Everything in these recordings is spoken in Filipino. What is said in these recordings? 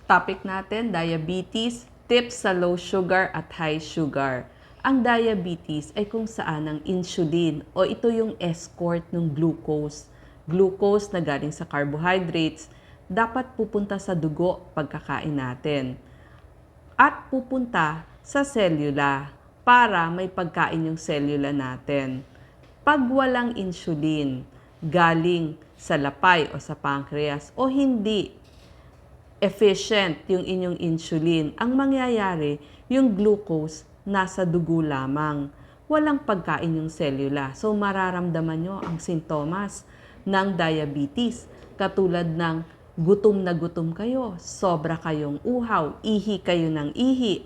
Topic natin, diabetes, tips sa low sugar at high sugar. Ang diabetes ay kung saan ang insulin o ito yung escort ng glucose. Glucose na galing sa carbohydrates dapat pupunta sa dugo pagkakain natin at pupunta sa selula para may pagkain yung selula natin. Pag walang insulin galing sa lapay o sa pancreas o hindi efficient yung inyong insulin, ang mangyayari, yung glucose nasa dugo lamang. Walang pagkain yung selula. So mararamdaman nyo ang sintomas ng diabetes. Katulad ng gutom na gutom kayo, sobra kayong uhaw, ihi kayo ng ihi.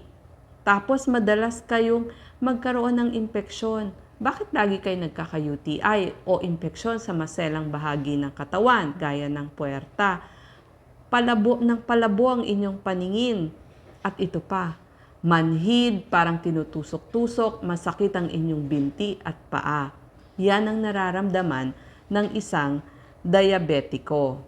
Tapos madalas kayong magkaroon ng impeksyon. Bakit lagi kayo nagkaka-UTI o impeksyon sa maselang bahagi ng katawan gaya ng puwerta? Palabo ng palabo ang inyong paningin. At ito pa, manhid, parang tinutusok-tusok, masakit ang inyong binti at paa. Yan ang nararamdaman ng isang diabetiko.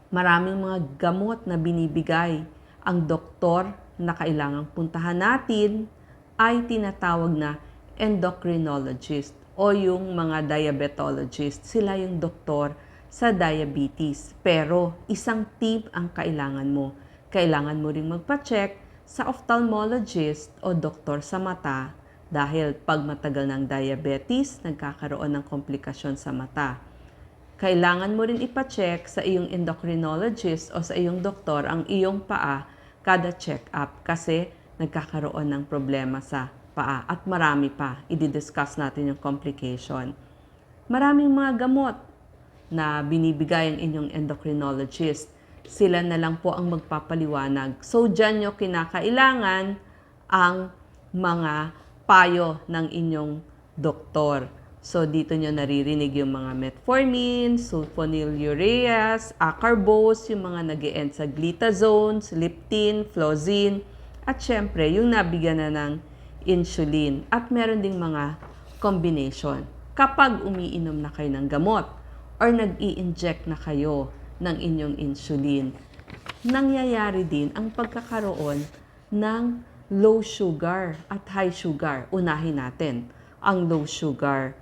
Maraming mga gamot na binibigay. Ang doktor na kailangang puntahan natin ay tinatawag na endocrinologist o yung mga diabetologist. Sila yung doktor sa diabetes. Pero isang tip ang kailangan mo. Kailangan mo ring magpa-check sa ophthalmologist o doktor sa mata dahil pag matagal ng diabetes, nagkakaroon ng komplikasyon sa mata. Kailangan mo rin ipa-check sa iyong endocrinologist o sa iyong doktor ang iyong paa kada check-up kasi nagkakaroon ng problema sa paa at marami pa. I-discuss natin yung complication. Maraming mga gamot na binibigay ang inyong endocrinologist. Sila na lang po ang magpapaliwanag. So, dyan nyo kinakailangan ang mga payo ng inyong doktor. So, dito nyo naririnig yung mga metformin, sulfonylureas, acarbose, yung mga nag-e-end sa glitazones, leptin, flozin, at syempre, yung nabigyan na ng insulin. At meron ding mga combination. Kapag umiinom na kayo ng gamot or nag-i-inject na kayo ng inyong insulin, nangyayari din ang pagkakaroon ng low sugar at high sugar. Unahin natin ang low sugar.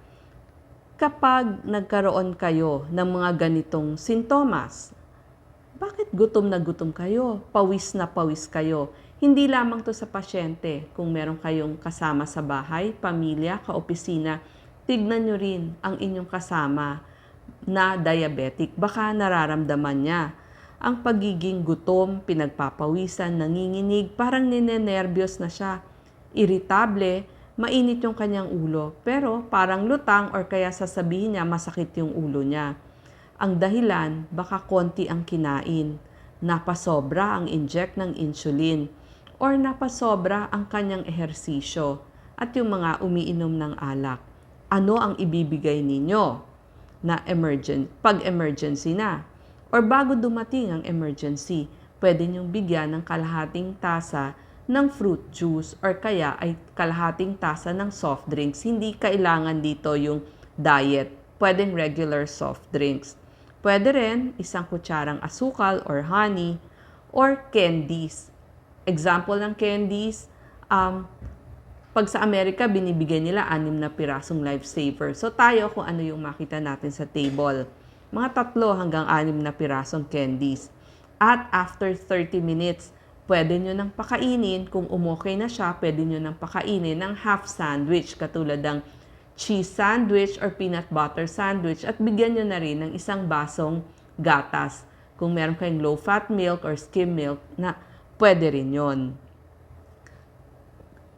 Kapag nagkaroon kayo ng mga ganitong sintomas, bakit gutom na gutom kayo? Pawis na pawis kayo? Hindi lamang to sa pasyente. Kung meron kayong kasama sa bahay, pamilya, kaopisina, tignan nyo rin ang inyong kasama na diabetic. Baka nararamdaman niya ang pagiging gutom, pinagpapawisan, nanginginig, parang ninenervyos na siya. Irritable, mainit yung kanyang ulo, pero parang lutang or kaya sasabihin niya masakit yung ulo niya. Ang dahilan, baka konti ang kinain, napasobra ang inject ng insulin, or napasobra ang kanyang ehersisyo, at yung mga umiinom ng alak. Ano ang ibibigay ninyo na pag emergency na? Or bago dumating ang emergency, pwede niyong bigyan ng kalahating tasa ng fruit juice or kaya ay kalahating tasa ng soft drinks. Hindi kailangan dito yung diet. Pwedeng regular soft drinks. Pwede rin isang kutsarang asukal or honey or candies. Example ng candies, pag sa Amerika, binibigay nila 6 na pirasong lifesaver. So tayo kung ano yung makita natin sa table. Mga 3 hanggang 6 na pirasong candies. At after 30 minutes, pwede nyo nang pakainin. Kung umokay na siya, pwede nyo nang pakainin ng half sandwich katulad ng cheese sandwich or peanut butter sandwich at bigyan nyo na rin ng isang basong gatas. Kung meron kayong low-fat milk or skim milk, na pwede rin yon.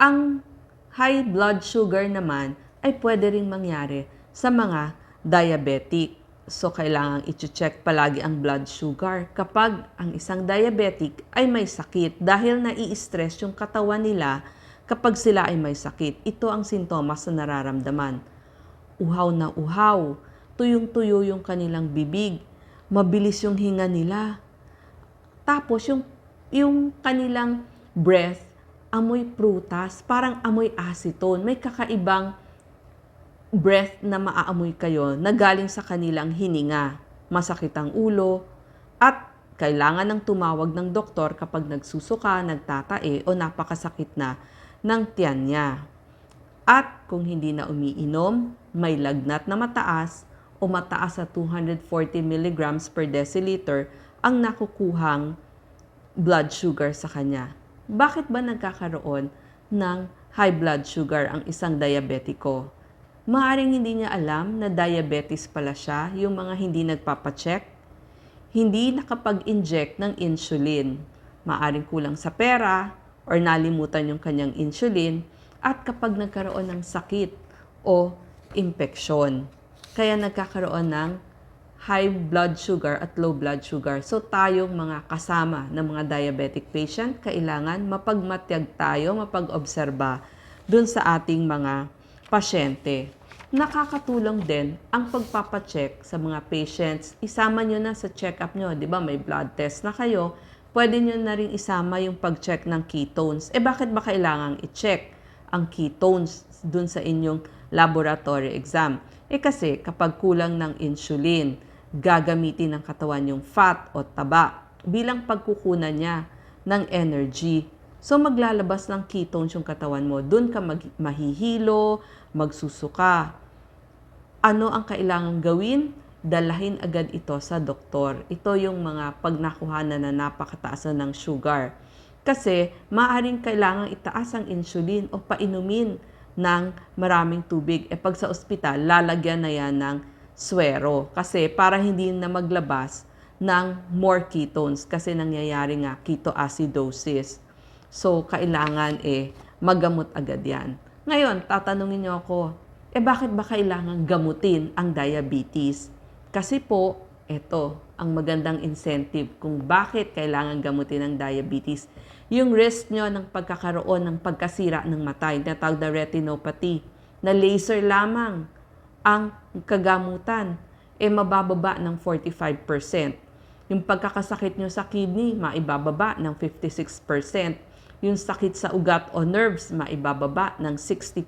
Ang high blood sugar naman ay pwede rin mangyari sa mga diabetic. So, kailangang i-check palagi ang blood sugar kapag ang isang diabetic ay may sakit dahil nai-stress yung katawan nila kapag sila ay may sakit. Ito ang sintomas na nararamdaman. Uhaw na uhaw, tuyong-tuyo yung kanilang bibig, mabilis yung hinga nila. Tapos yung kanilang breath, amoy prutas, parang amoy acetone. May kakaibang breath na maaamoy kayo na galing sa kanilang hininga. Masakit ang ulo at kailangan ng tumawag ng doktor kapag nagsusuka, nagtatae o napakasakit na ng tiyan niya. At kung hindi na umiinom, may lagnat na mataas o mataas sa 240 mg per deciliter ang nakukuhang blood sugar sa kanya. Bakit ba nagkakaroon ng high blood sugar ang isang diabetiko? Maaring hindi niya alam na diabetes pala siya, yung mga hindi nagpapacheck, hindi nakapag-inject ng insulin. Maaring kulang sa pera or nalimutan yung kanyang insulin at kapag nagkaroon ng sakit o impeksyon. Kaya nagkakaroon ng high blood sugar at low blood sugar. So tayong mga kasama ng mga diabetic patient, kailangan mapagmatyag tayo, mapag-obserba dun sa ating mga pasyente. Nakakatulong din ang pagpapacheck sa mga patients. Isama nyo na sa check-up nyo. Di ba may blood test na kayo? Pwede nyo na rin isama yung pag-check ng ketones. Bakit ba kailangang i-check ang ketones dun sa inyong laboratory exam? Kasi kapag kulang ng insulin, gagamitin ng katawan yung fat o taba bilang pagkukunan niya ng energy. So maglalabas ng ketones yung katawan mo. Dun ka mahihilo, magsusuka. Ano ang kailangang gawin? Dalahin agad ito sa doktor. Ito yung mga pagnakuhanan na napakataas ng sugar. Kasi maaaring kailangang itaas ang insulin o painumin ng maraming tubig. Pag sa ospital, lalagyan na yan ng swero. Kasi para hindi na maglabas ng more ketones. Kasi nangyayari nga ketoacidosis. So, kailangan magamot agad yan. Ngayon, tatanungin niyo ako, bakit ba kailangan gamutin ang diabetes? Kasi po, ito ang magandang incentive kung bakit kailangan gamutin ang diabetes. Yung risk nyo ng pagkakaroon ng pagkasira ng mata, yung tinatawag na retinopathy, na laser lamang ang kagamutan, mabababa ng 45%. Yung pagkakasakit nyo sa kidney, maibababa ng 56%. Yung sakit sa ugat o nerves, maibababa ng 60%.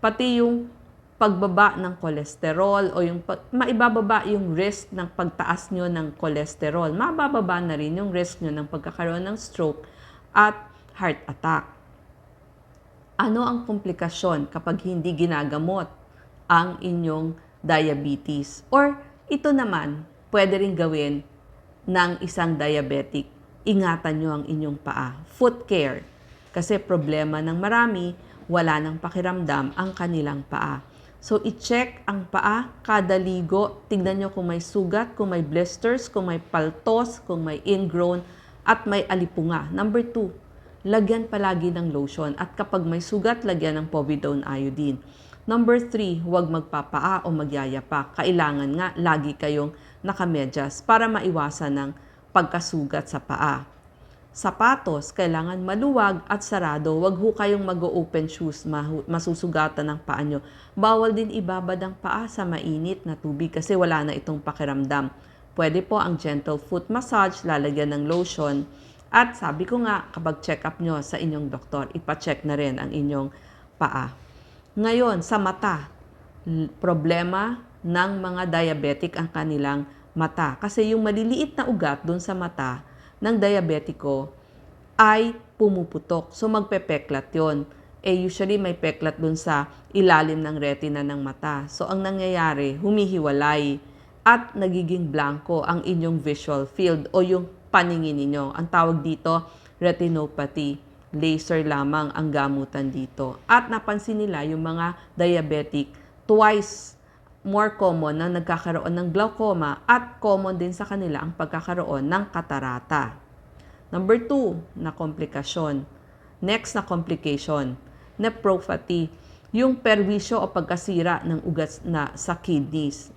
Pati yung pagbaba ng kolesterol o yung maibababa yung risk ng pagtaas nyo ng kolesterol. Mabababa na rin yung risk nyo ng pagkakaroon ng stroke at heart attack. Ano ang komplikasyon kapag hindi ginagamot ang inyong diabetes? Or ito naman, pwede rin gawin ng isang diabetic. Ingatan nyo ang inyong paa. Foot care. Kasi problema ng marami, wala nang pakiramdam ang kanilang paa. So, i-check ang paa kada ligo. Tignan nyo kung may sugat, kung may blisters, kung may paltos, kung may ingrown, at may alipunga. Number 2, lagyan palagi ng lotion. At kapag may sugat, lagyan ng povidone iodine. Number 3, huwag magpapaa o magyayapa. Kailangan nga, lagi kayong nakamedyas para maiwasan ng pagkasugat sa paa. Sapatos, kailangan maluwag at sarado. Huwag ho kayong mag-open shoes, masusugatan ng paa nyo. Bawal din ibabad ang paa sa mainit na tubig kasi wala na itong pakiramdam. Pwede po ang gentle foot massage, lalagyan ng lotion. At sabi ko nga, kapag check up nyo sa inyong doktor, ipacheck na rin ang inyong paa. Ngayon, sa mata, problema ng mga diabetic ang kanilang mata. Kasi yung maliliit na ugat doon sa mata ng diabetiko ay pumuputok. So magpepeklat yon. Usually may peklat dun sa ilalim ng retina ng mata. So ang nangyayari, humihiwalay at nagiging blanco ang inyong visual field o yung paningin ninyo. Ang tawag dito, retinopathy. Laser lamang ang gamutan dito. At napansin nila yung mga diabetic, twice more common na nagkakaroon ng glaucoma at common din sa kanila ang pagkakaroon ng katarata. Number 2, na komplikasyon. Next na complication, nephropathy, yung perwisyo o pagkasira ng ugat na sa kidneys.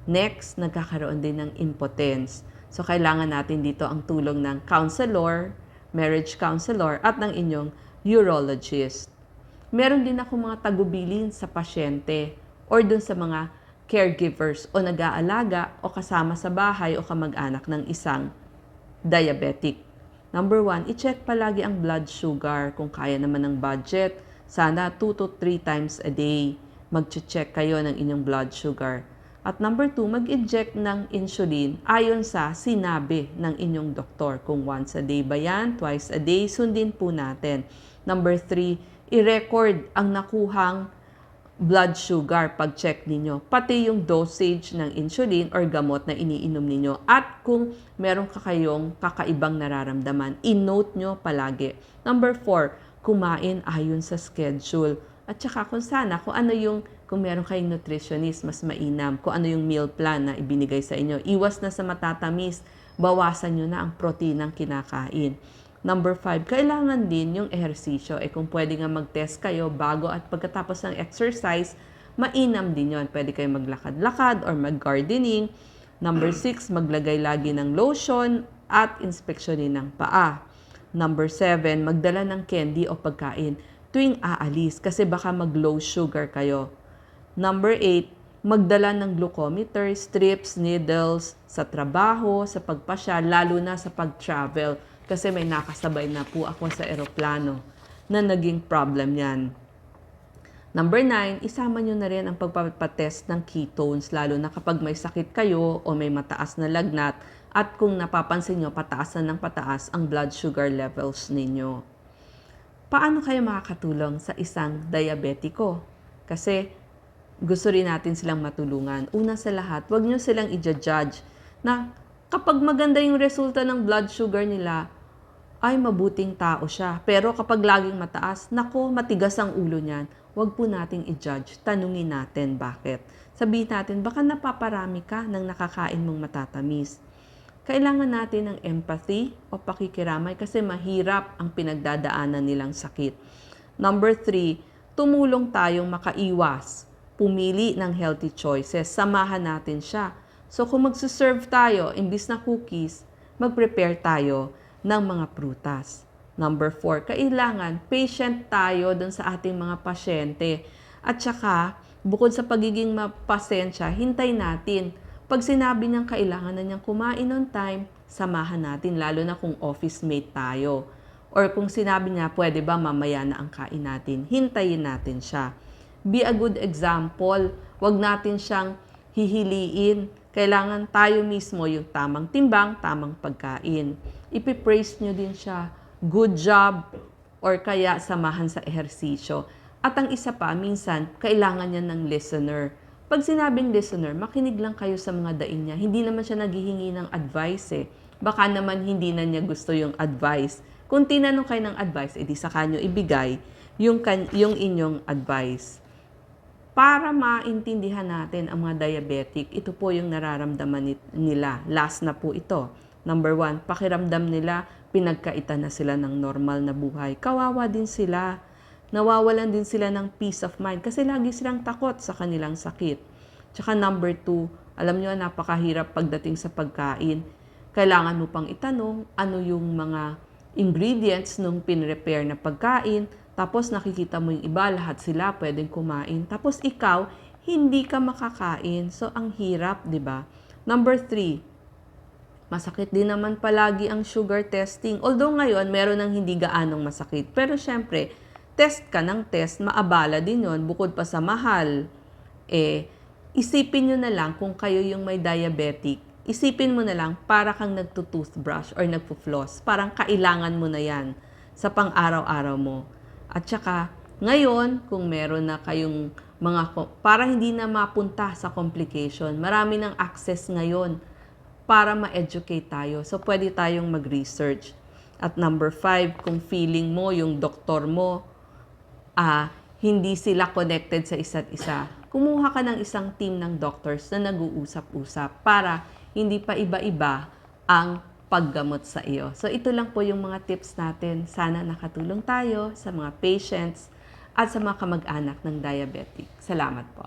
Next, nagkakaroon din ng impotence. So, kailangan natin dito ang tulong ng counselor, marriage counselor, at ng inyong urologist. Meron din ako mga tagubilin sa pasyente or dun sa mga caregivers o nag-aalaga o kasama sa bahay o kamag-anak ng isang diabetic. Number 1, i-check palagi ang blood sugar kung kaya naman ng budget. Sana 2 to 3 times a day. Mag-check kayo ng inyong blood sugar. At number 2, mag-inject ng insulin ayon sa sinabi ng inyong doktor. Kung once a day ba yan, twice a day, sundin po natin. Number 3, i-record ang nakuhang blood sugar pag-check ninyo. Pati yung dosage ng insulin or gamot na iniinom ninyo. At kung meron kayong kakaibang nararamdaman, i-note nyo palagi. Number 4, kumain ayon sa schedule. At saka kung meron kayong nutritionist, mas mainam. Kung ano yung meal plan na ibinigay sa inyo. Iwas na sa matatamis. Bawasan nyo na ang proteinang kinakain. Number 5, kailangan din yung ehersisyo. Kung pwede nga mag-test kayo bago at pagkatapos ng exercise, mainam din yon. Pwede kayo maglakad-lakad or mag-gardening. Number 6, maglagay lagi ng lotion at inspeksyonin ng paa. Number 7, magdala ng candy o pagkain tuwing aalis kasi baka mag-low sugar kayo. Number 8, magdala ng glucometer, strips, needles sa trabaho, sa pagpasyal, lalo na sa pag-travel. Kasi may nakasabay na po ako sa eroplano na naging problem yan. Number 9, isama nyo na rin ang pagpapatest ng ketones, lalo na kapag may sakit kayo o may mataas na lagnat at kung napapansin nyo, pataas na ng pataas ang blood sugar levels ninyo. Paano kayo makakatulong sa isang diabetiko? Kasi gusto rin natin silang matulungan. Una sa lahat, huwag nyo silang i-judge na kapag maganda yung resulta ng blood sugar nila, ay mabuting tao siya. Pero kapag laging mataas, nako, matigas ang ulo niyan. Huwag po nating i-judge. Tanungin natin bakit. Sabihin natin, baka napaparami ka ng nakakain mong matatamis. Kailangan natin ng empathy o pakikiramay kasi mahirap ang pinagdadaanan nilang sakit. Number 3, tumulong tayong makaiwas. Pumili ng healthy choices. Samahan natin siya. So kung magsuserve tayo, imbis na cookies, mag-prepare tayo ng mga prutas. Number 4, kailangan patient tayo dun sa ating mga pasyente. At saka, bukod sa pagiging mapasensya, hintay natin. Pag sinabi niyang kailangan na niyang kumain on time, samahan natin, lalo na kung office mate tayo. Or kung sinabi niya, pwede ba mamaya na ang kain natin, hintayin natin siya. Be a good example. Huwag natin siyang hihiliin. Kailangan tayo mismo yung tamang timbang, tamang pagkain. Ipipraise nyo din siya. Good job. Or kaya samahan sa ehersisyo. At ang isa pa, minsan, kailangan niya ng listener. Pag sinabing listener, makinig lang kayo sa mga daing niya. Hindi naman siya naghihingi ng advice Baka naman hindi na niya gusto yung advice. Kung tinanong kayo ng advice, edi sa kanyo ibigay yung inyong advice. Para maintindihan natin ang mga diabetic, ito po yung nararamdaman nila. Last na po ito. Number 1, pakiramdam nila, pinagkaitan na sila ng normal na buhay. Kawawa din sila. Nawawalan din sila ng peace of mind kasi lagi silang takot sa kanilang sakit. Tsaka number 2, alam nyo, napakahirap pagdating sa pagkain. Kailangan mo pang itanong ano yung mga ingredients nung pinrepare na pagkain. Tapos nakikita mo yung iba, lahat sila pwedeng kumain. Tapos ikaw, hindi ka makakain. So, ang hirap, di ba? Number 3, masakit din naman palagi ang sugar testing. Although ngayon, meron ng hindi gaanong masakit. Pero syempre, test ka ng test, maabala din yon bukod pa sa mahal. Isipin nyo na lang kung kayo yung may diabetic. Isipin mo na lang para kang nagtutoothbrush or nagpo-floss. Parang kailangan mo na yan sa pang-araw-araw mo. At saka, ngayon, kung meron na kayong para hindi na mapunta sa complication, marami ng access ngayon para ma-educate tayo. So, pwede tayong mag-research. At number 5, kung feeling mo, yung doktor mo, hindi sila connected sa isa't isa, kumuha ka ng isang team ng doctors na nag-uusap-usap para hindi pa iba-iba ang paggamot sa iyo. So ito lang po yung mga tips natin. Sana nakatulong tayo sa mga patients at sa mga kamag-anak ng diabetic. Salamat po.